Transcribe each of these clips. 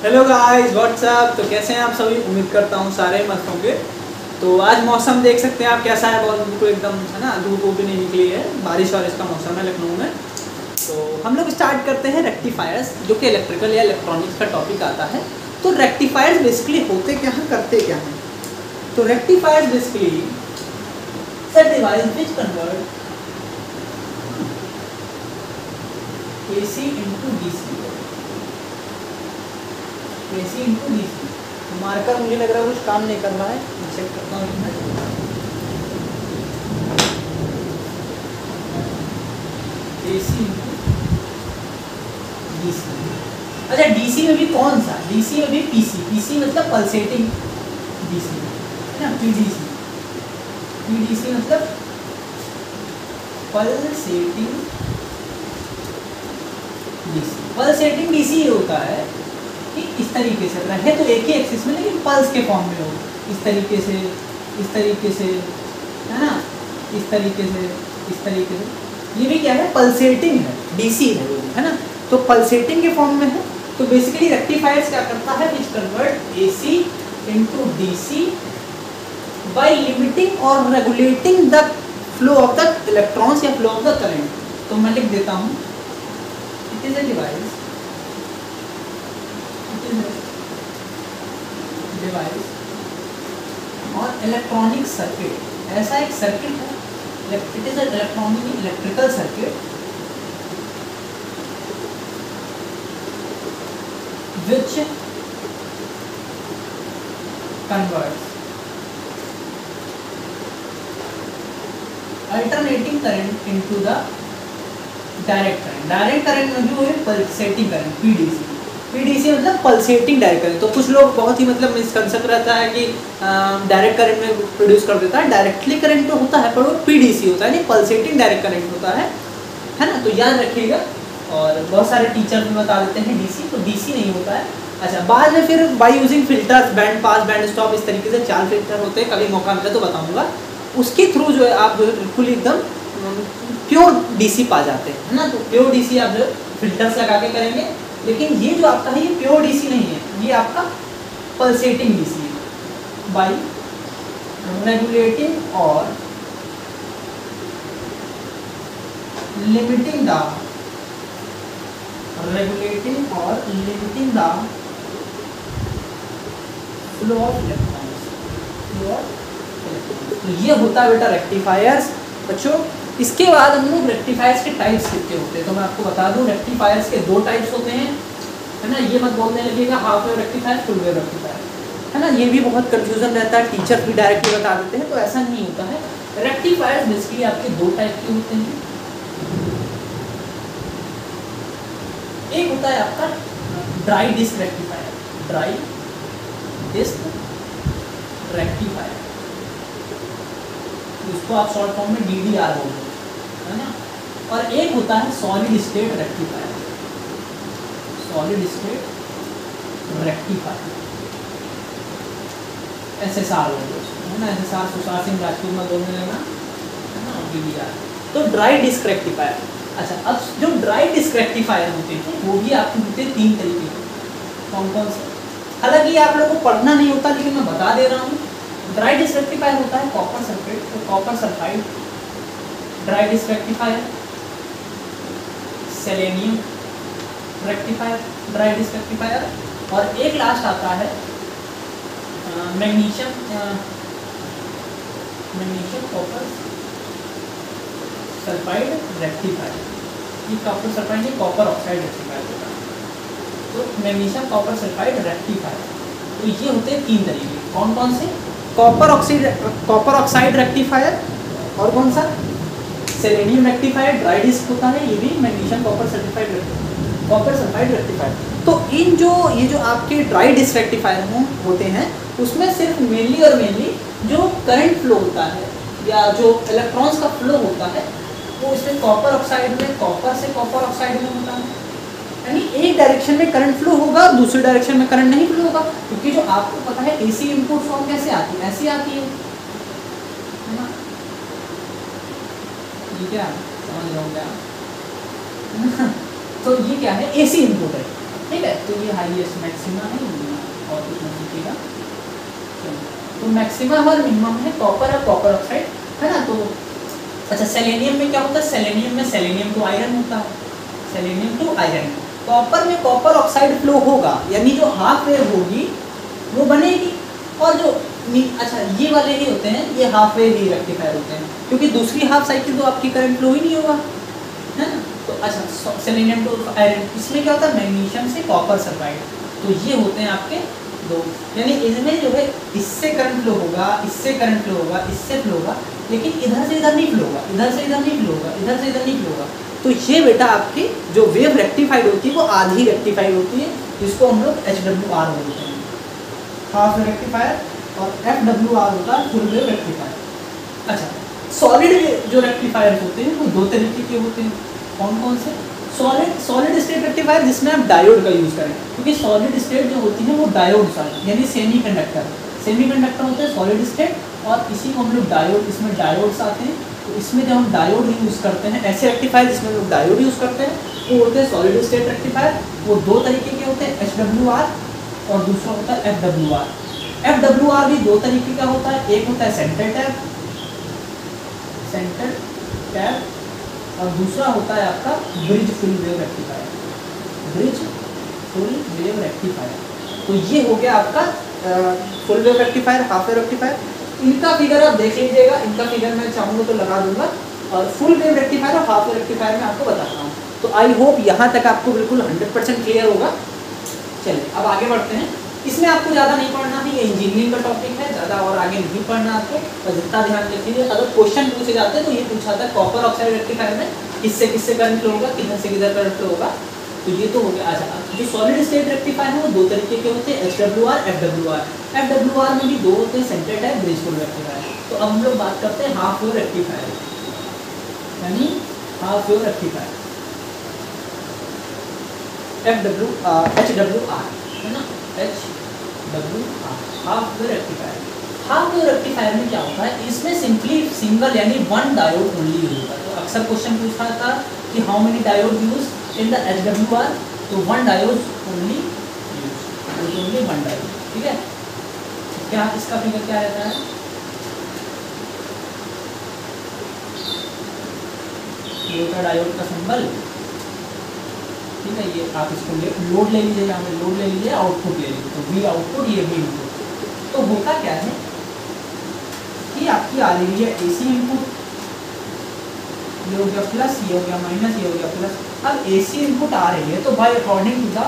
Hello guys what's up. तो कैसे हैं आप सभी? उम्मीद करता हूँ सारे मस्त होंगे। तो आज मौसम देख सकते हैं आप कैसा है, बहुत बिल्कुल एकदम है ना, धूप भी नहीं निकली है, बारिश वारिश का मौसम है लखनऊ में। तो हम लोग स्टार्ट करते हैं रेक्टिफायर्स, जो कि इलेक्ट्रिकल या इलेक्ट्रॉनिक्स का टॉपिक आता है। तो रेक्टिफायर्स बेसिकली होते क्या हैं, करते क्या हैं? तो rectifiers basically set device which convert AC into DC, AC into DC। Marker मुझे लग रहा है कुछ काम नहीं कर रहा है, मैं चेक करता हूँ। AC into DC। अच्छा, DC में भी कौन सा? DC में भी PC मतलब पल्सेटिंग DC है ना, PDC मतलब पल्सेटिंग DC। पल्सेटिंग DC ये होता है कि इस तरीके से रहे तो एक ही एक्सिस में, लेकिन पल्स के फॉर्म में हो, इस तरीके से है ना, इस तरीके से। ये भी क्या है? पल्सेटिंग है, DC है वो, है ना। तो पल्सेटिंग के फॉर्म में है। तो बेसिकली रेक्टिफायर्स क्या करता है? Which convert AC into DC by limiting और regulating the flow of the electrons या फ्लो ऑफ द करंट। तो मैं लिख देता हूँ, इट इज अ डिवाइस और इलेक्ट्रॉनिक सर्किट, ऐसा एक सर्किट है, it is electrical circuit which converts alternating current into the direct current. Direct current में जो है पल्सेटिंग करंट, PDC मतलब पल्सेटिंग डायरेक्ट करंट। तो कुछ लोग बहुत ही मतलब मिसकंसेप्ट रहता है कि डायरेक्ट करंट में प्रोड्यूस कर देता है, डायरेक्टली करंट में होता है, पर वो PDC होता है, नहीं पल्सेटिंग डायरेक्ट करंट होता है ना। तो याद रखिएगा। और बहुत सारे टीचर भी बता देते हैं DC, तो DC नहीं होता है। अच्छा, बाद में फिर by using filters, band pass, band stop, इस तरीके से 4 फिल्टर होते हैं, कभी मौका मिला तो बताऊंगा। उसके थ्रू जो है आप जो है बिल्कुल एकदम प्योर DC पा जाते हैं, है ना। तो प्योर DC आप जो फिल्टर्स लगा के करेंगे, लेकिन ये जो आपका है ये प्योर DC नहीं है, ये आपका पल्सेटिंग DC है। बाय रेगुलेटिंग और limiting the flow of electrons. तो ये होता है बेटा रेक्टिफायर्स बच्चों। इसके बाद हम लोग रेक्टिफायर्स के टाइप्स कितने होते हैं, तो मैं आपको बता दूं रेक्टिफायर्स के 2 टाइप्स होते हैं, है ना। ये मत बोलने लगिएगा half wave rectifier, full wave rectifier, है ना। ये भी बहुत कंफ्यूजन रहता है, टीचर भी डायरेक्टली बता देते हैं, तो ऐसा नहीं होता है। रेक्टिफायर्स बेसिकली आपके 2 टाइप के होते हैं। एक होता है आपका dry disc rectifier, dry disc rectifier, इसको आप शॉर्ट फॉर्म में DDR बोलते हैं, है ना। और एक होता है solid state rectifier, solid state rectifier, SSR बोलते हैं, है ना। SSR सुशांत सिंह राजपूत में बोलने लगा, है ना, DDR। तो ड्राई डिस्क रेक्टिफायर। अच्छा, अब जो ड्राई डिस्क रेक्टिफायर होते हैं वो भी आपको होते हैं 3 तरीके के। कौन से? हालांकि आप लोगों को पढ़ना नहीं होता, लेकिन मैं बता दे रहा हूँ। ड्राई डिस्क रेक्टिफायर होता है कॉपर सल्फेट, तो copper sulphide dry disc rectifier, selenium rectifier dry disc rectifier, और एक लास्ट आता है मैग्नीशियम कॉपर सल्फाइड रेक्टिफायर। ये कॉपर सल्फाइड नहीं, कॉपर ऑक्साइड रेक्टिफायर होता है। तो मैग्नीशियम कॉपर सल्फाइड रेक्टिफायर, तो ये होते हैं 3 तरीके। कौन से? कॉपर ऑक्साइड रेक्टिफायर, और कौन सा? सेलेनियम रेक्टिफायर ड्राई डिस्क होता है, ये भी मैग्नीशियम कॉपर सल्फाइड रेक्टिफायर। तो ये जो आपके ड्राई डिस्क रेक्टिफायर होते हैं, उसमें सिर्फ मेनली जो करंट फ्लो होता है या जो इलेक्ट्रॉन्स का फ्लो होता है वो इसमें कॉपर ऑक्साइड में, कॉपर से कॉपर ऑक्साइड में होता है, यानी एक डायरेक्शन में करंट फ्लो होगा, दूसरी डायरेक्शन में करंट नहीं फ्लो होगा। क्योंकि जो आपको पता है AC इनपुट फॉर्म कैसे आती है, ऐसी आती है ना। ये क्या समझ रहे होंगे आप? तो ये क्या है? AC इनपुट है। ठीक है। तो ये हाईएस्ट मैक्सिमा है और कुछ नहीं दिखेगा। तो मैक्सिमम और मिनिमम है कॉपर और कॉपर ऑक्साइड, है ना। तो अच्छा सेलेनियम में क्या होता है, सेलेनियम में सेलेनियम टू आयरन होता है, सेलेनियम टू आयरन। कॉपर में कॉपर ऑक्साइड फ्लो होगा, यानी जो हाफ वेव होगी वो बनेगी, और जो अच्छा ये वाले ही होते हैं, ये हाफ वेव ही रेक्टिफायर होते हैं, क्योंकि दूसरी हाफ साइकिल तो आपकी करंट फ्लो ही नहीं होगा, है ना। तो अच्छा सेलेनियम टू आयरन, इसमें क्या होता है, मैग्नीशियम से कॉपर सल्फाइड, तो ये होते हैं आपके दो, यानी इनमें जो है इससे करंट फ्लो होगा, इससे करंट फ्लो होगा, इससे फ्लो होगा, लेकिन इधर से इधर नहीं फ्लो होगा, इधर से इधर नहीं फ्लो होगा, इधर से इधर नहीं फ्लो होगा। तो ये बेटा आपकी जो वेव रेक्टिफाइड होती है वो आधी रेक्टिफाइड होती है, जिसको हम लोग HWR बोलते हैं, हाफ रेक्टिफायर, और FWR होता है फुल वेव रेक्टिफायर। अच्छा सॉलिड जो रेक्टिफायर होते हैं वो दो तरीके के होते हैं, कौन कौन से, सॉलिड स्टेट रेक्टिफायर जिसमें आप डायोड का यूज़ करें, क्योंकि सॉलिड स्टेट जो होती है वो डायोड यानी सेमीकंडक्टर होते हैं सॉलिड स्टेट, और इसी को हम लोग डायोड, इसमें डायोड्स आते हैं। तो इसमें जब हम डायोड यूज़ करते हैं, ऐसे रेक्टिफायर जिसमें लोग डायोड यूज़ करते हैं, वो होते हैं सॉलिड स्टेट रेक्टिफायर। वो दो तरीके के होते हैं, HWR और दूसरा होता है FWR। FWR भी दो तरीके का होता है, एक होता है सेंटर टैप, और दूसरा होता है आपका bridge full wave rectifier, bridge full wave rectifier. तो ये हो गया आपका full wave rectifier, half wave rectifier. इनका फिगर आप देख लीजिएगा, इनका फिगर मैं चाहूँगा तो लगा दूंगा, और फुल वेव रेक्टिफायर और हाफ वेव रेक्टिफायर में आपको बताता हूँ। तो आई होप यहाँ तक आपको बिल्कुल 100% क्लियर होगा। चलिए अब आगे बढ़ते हैं। इसमें आपको ज़्यादा नहीं पढ़ना है, ये इंजीनियरिंग का टॉपिक है, ज़्यादा और आगे नहीं पढ़ना आपको, और जितना ध्यान रखिए अगर क्वेश्चन पूछे जाते हैं तो ये पूछा था कॉपर ऑक्साइड रेक्टिफायर में किससे किससे करंट फ्लो होगा, किधर से किधर करंट फ्लो होगा। तो ये तो हो गया। अच्छा जो सॉलिड स्टेट रेक्टिफायर है वो दो तरीके के होते हैं, HWR FWR। FWR में भी दो होते हैं, centre type, bridge full rectifier. तो अब हम लोग बात करते हैं हाफ वेव रेक्टिफायर, यानी हाफ वेव रेक्टिफायर HWR, है ना, HWR half wave rectifier. Half wave rectifier में क्या होता है, इसमें सिंपली सिंगल यानी वन डायोड ओनली यूज होता है। तो अक्सर क्वेश्चन पूछा था कि how many diode use in the HWR, तो one diode only use, only one diode, ठीक है। क्या इसका फिगर क्या रहता है, ये होता डायोड का सिंबल, ठीक है। ये आप इसको लोड ले लीजिए, यहाँ पे लोड ले लीजिए, आउटपुट ले लीजिए, तो V आउटपुट, ये V इनपुट। तो होता क्या है कि आपकी आ रही है AC इनपुट, ये हो गया प्लस, ये हो गया माइनस, ये हो गया प्लस। अब AC इनपुट आ रही है तो भाई अकॉर्डिंग टू द,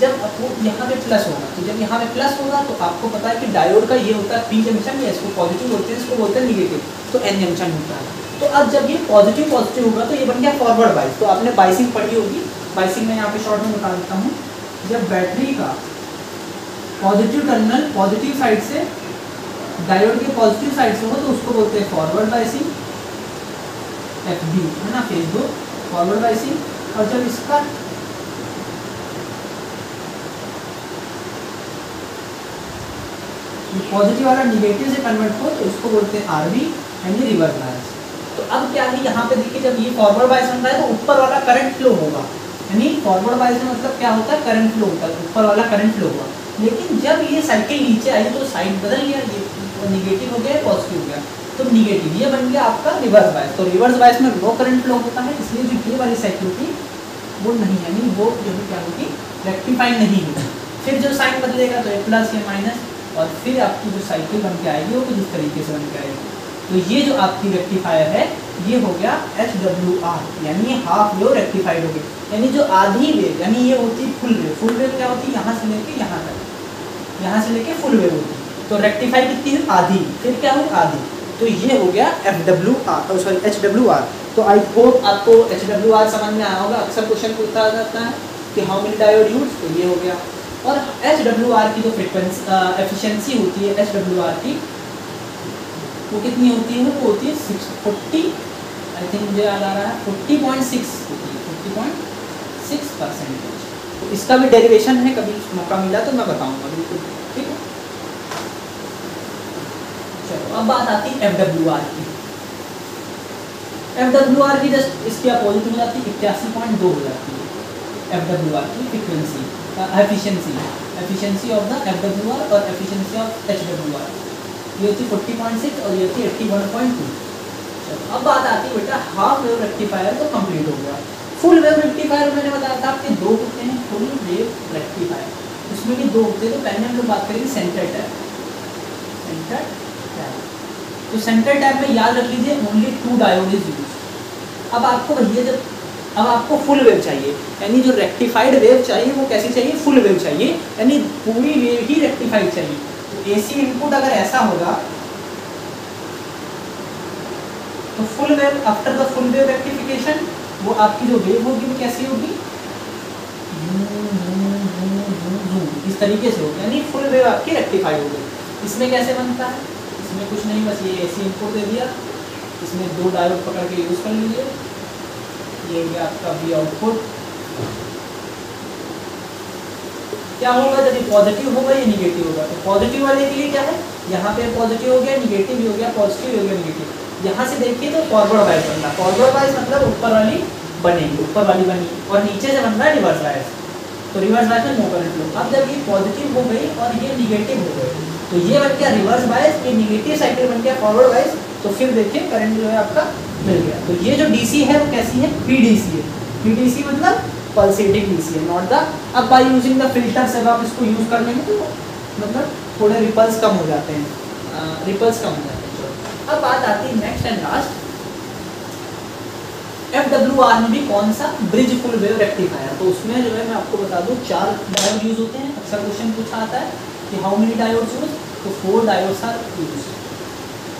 जब वो यहाँ पे प्लस होगा, तो जब यहाँ पे प्लस होगा तो आपको पता है कि डायोड का ये होता है P जंक्शन, या इसको पॉजिटिव बोलते हैं, इसको बोलते हैं निगेटिव, तो N जंक्शन होता है। तो अब जब ये पॉजिटिव होगा तो ये बन गया फॉरवर्ड बाइस। तो आपने बाइसिंग पढ़ी होगी, बाइसिंग में यहाँ पे शॉर्ट में बता देता हूँ। जब बैटरी का पॉजिटिव टर्मिनल पॉजिटिव साइड से डायोड के पॉजिटिव साइड से हो तो उसको बोलते हैं फॉरवर्ड बाइसिंग, FB, है ना, फेसबुक फॉरवर्ड बाइसिंग। और जब इसका पॉजिटिव वाला निगेटिव से कन्वर्ट हो तो इसको बोलते हैं RB, यानी रिवर्स बायस। तो अब क्या है, यहाँ पे देखिए जब ये फॉरवर्ड बायस बन रहा है तो ऊपर वाला करंट फ्लो होगा, यानी फॉरवर्ड बायस में मतलब क्या होता है, करंट फ्लो होता है, ऊपर वाला करंट फ्लो होगा। लेकिन जब ये साइकिल नीचे आई तो साइड बदल गया, ये निगेटिव हो गया, पॉजिटिव हो गया, तो निगेटिव ये बन गया आपका रिवर्स बायस। तो रिवर्स बायस में नो करंट फ्लो होता है, इसलिए जो ये वाली साइकिल थी वो नहीं, यानी वो जो है क्या होगी, रेक्टिफाई नहीं होगी। फिर जो साइन बदलेगा तो ये प्लस या माइनस, और फिर आपकी जो साइकिल बन के आएगी वो कुछ इस तरीके से बन के आएगी। तो ये जो आपकी रेक्टिफायर है ये हो गया HWR, यानी हाफ वेव रेक्टिफाइड हो गई, यानी जो आधी वेव, यानी ये होती है फुल वेव। फुल वेव क्या होती है, यहाँ से लेके यहाँ तक, यहाँ से लेके फुल वेव होती है। तो रेक्टिफाई कितनी है, आधी, फिर क्या हो, आधी। तो ये हो गया FWR, सॉरी HWR। तो आई होप आपको HWR समझ में आया होगा। अक्सर क्वेश्चन पूछा जाता है कि हाउ मेनी डायोड यूज, तो ये हो गया। और HWR की जो फ्रिक्वेंसी एफिशिएंसी होती है HWR की, वो कितनी होती है, वो होती है 40, आई थिंक मुझे याद आ रहा है 40.6 होती है, 40.6%। तो इसका भी डेरिवेशन है, कभी मौका मिला तो मैं बताऊंगा बिल्कुल, ठीक है। चलो अब बात आती है FWR की। FWR की जस्ट इसकी अपोजिट हो जाती है, 81.2 हो जाती है, FWR की frequency, efficiency of the FWR और एफिशिएंसी ऑफ HWR। ये होती 40.6 और ये होती 81.2। अब बात आती है बेटा हाफ वेव रेक्टिफायर तो कंप्लीट हो गया। फुल वेव रेक्टिफायर मैंने बताया था आपके दो होते हैं, फुल वेव रेक्टिफायर उसमें भी दो होते हैं। तो पहले हम लोग बात करेंगे सेंटर टैप। तो सेंटर टैप में याद रख लीजिए ओनली 2 डायोड इज यूज। अब आपको भैया अब आपको फुल वेव चाहिए, यानी जो रेक्टिफाइड वेव चाहिए वो कैसी चाहिए, फुल वेव चाहिए, यानी पूरी वेव ही रेक्टिफाइड चाहिए। तो एसी इनपुट अगर ऐसा होगा तो full wave after the full wave rectification वो आपकी जो वेव होगी वो कैसी होगी, इस तरीके से होगी, यानी फुल वेव आपकी रेक्टिफाई हो गई। इसमें कैसे बनता है, इसमें कुछ नहीं, बस ये एसी इनपुट दे दिया, इसमें 2 डायोड पकड़ के यूज कर लीजिए, ये हो गया आपका वी आउटपुट। क्या होगा जब ये पॉजिटिव होगा या निगेटिव होगा, तो पॉजिटिव वाले के लिए क्या है, यहाँ पे पॉजिटिव हो गया, निगेटिव भी हो गया, पॉजिटिव हो गया, निगेटिव। यहाँ से देखिए तो फॉरवर्ड वाइज बन रहा है, फॉरवर्ड वाइज मतलब ऊपर वाली बनेगी, ऊपर वाली बनी, और नीचे से बन रहा है रिवर्स वाइज, तो रिवर्स वाइज में नो करंट फ्लो। अब जब ये पॉजिटिव हो गई और ये निगेटिव हो गई तो ये बन गया रिवर्स वाइज, ये निगेटिव साइकिल बन गया फॉरवर्ड वाइज, तो फिर देखिए करंट जो है आपका मिल गया। तो ये जो डीसी है वो कैसी है, पीडीसी है। पीडीसी मतलब पल्सेटिंग डीसी है, नॉट द। अब बाय यूजिंग द फिल्टर्स अगर आप इसको यूज कर लेंगे तो मतलब थोड़े रिपल्स कम हो जाते हैं, रिपल्स कम हो जाते हैं। अब बात आती है नेक्स्ट एंड लास्ट, FWR में भी कौन सा, ब्रिज फुल वेव रेक्टिफायर। तो उसमें जो है मैं आपको बता दूं 4 डायोड यूज होते हैं। अक्सर क्वेश्चन पूछा आता है कि हाउ मेनी डायोड्स यूज, तो 4 diodes are use,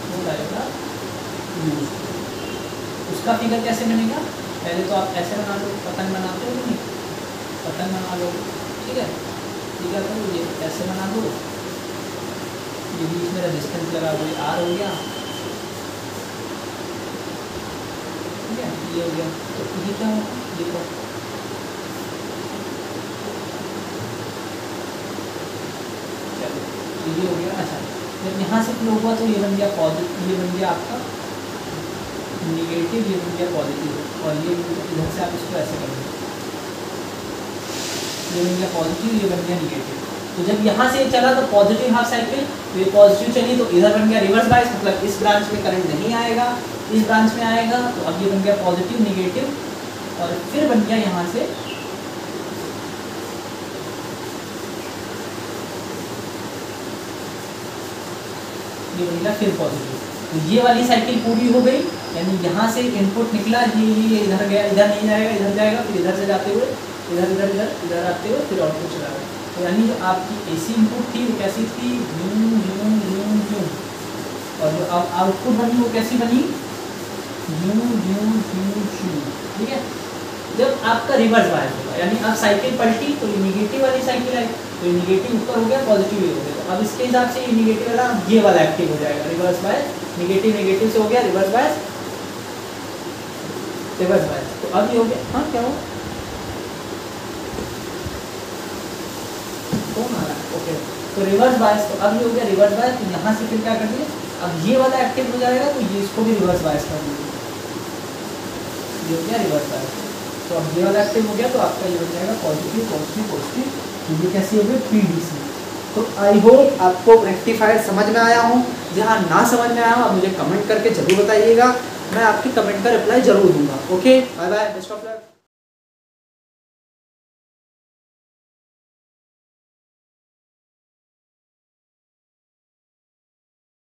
4 diode are use. उसका फिगर कैसे बनेगा, पहले तो आप ऐसे बना लो, पतंग बनाते हो नहीं, पतंग बना लो, ठीक है, ठीक है, तो ये ऐसे बना दो, ये बीच में रेजिस्टेंस लगा हुआ R हो गया, ठीक है, ये हो गया। तो ये क्या होगा, देखो चलो ये हो गया। अच्छा जब यहाँ से फ्लो हुआ तो ये बन गया पॉजिटिव, ये बन गया आपका निगेटिव, ये बन गया पॉजिटिव, और ये इधर से आप इसको ऐसे करेंगे, ये बन गया पॉजिटिव, ये बन गया निगेटिव। तो जब यहाँ से चला तो पॉजिटिव हाफ साइकिल, तो ये पॉजिटिव चली तो इधर बन गया रिवर्स बायस, मतलब इस ब्रांच में करंट नहीं आएगा, इस ब्रांच में आएगा। तो अब ये बन गया पॉजिटिव निगेटिव, और फिर बन गया यहाँ से ये बन गया फिर पॉजिटिव। तो ये वाली साइकिल पूरी हो गई, यानी यहाँ से इनपुट निकला, ये इधर गया, इधर नहीं जाएगा, इधर जाएगा, फिर इधर से जाते हुए इधर इधर इधर इधर आते हुए फिर आउटपुट चला गया। तो यानी जो आपकी एसी इनपुट थी वो कैसी थी, यूं यूं यूं यूं, और जो अब आउटपुट बनी वो कैसी बनी, यूं यूं यूं यूं, ठीक है। जब आपका रिवर्स बायस होगा, यानी अब साइकिल पलटी तो ये निगेटिव वाली साइकिल है, तो ये निगेटिव ऊपर हो गया, पॉजिटिव ये हो गया। तो अब इसके हिसाब से ये निगेटिव वाला ये वाला एक्टिव हो जाएगा, रिवर्स बायस, निगेटिव निगेटिव से हो गया रिवर्स बायस, रिवर्स बायस। तो अब ये हो गया, हाँ क्या हो, कौन आ रहा है, ओके। तो रिवर्स बायस, तो अब ये हो गया रिवर्स बायस। तो यहाँ से फिर क्या कर दिए, अब ये वाला एक्टिव हो जाएगा, तो ये इसको भी रिवर्स बायस कर दीजिए, ये हो गया रिवर्स बायस। तो अब ये वाला एक्टिव हो गया, तो आपका ये हो जाएगा पॉजिटिव पॉजिटिव पॉजिटिव, ये कैसी हो गई, पीडीसी। तो आई होप आपको रेक्टिफायर समझ में आया हूँ। जहाँ ना समझ में आया हो आप मुझे कमेंट करके जरूर बताइएगा, मैं आपकी कमेंट का रिप्लाई जरूर दूंगा। Okay, bye bye, best of luck.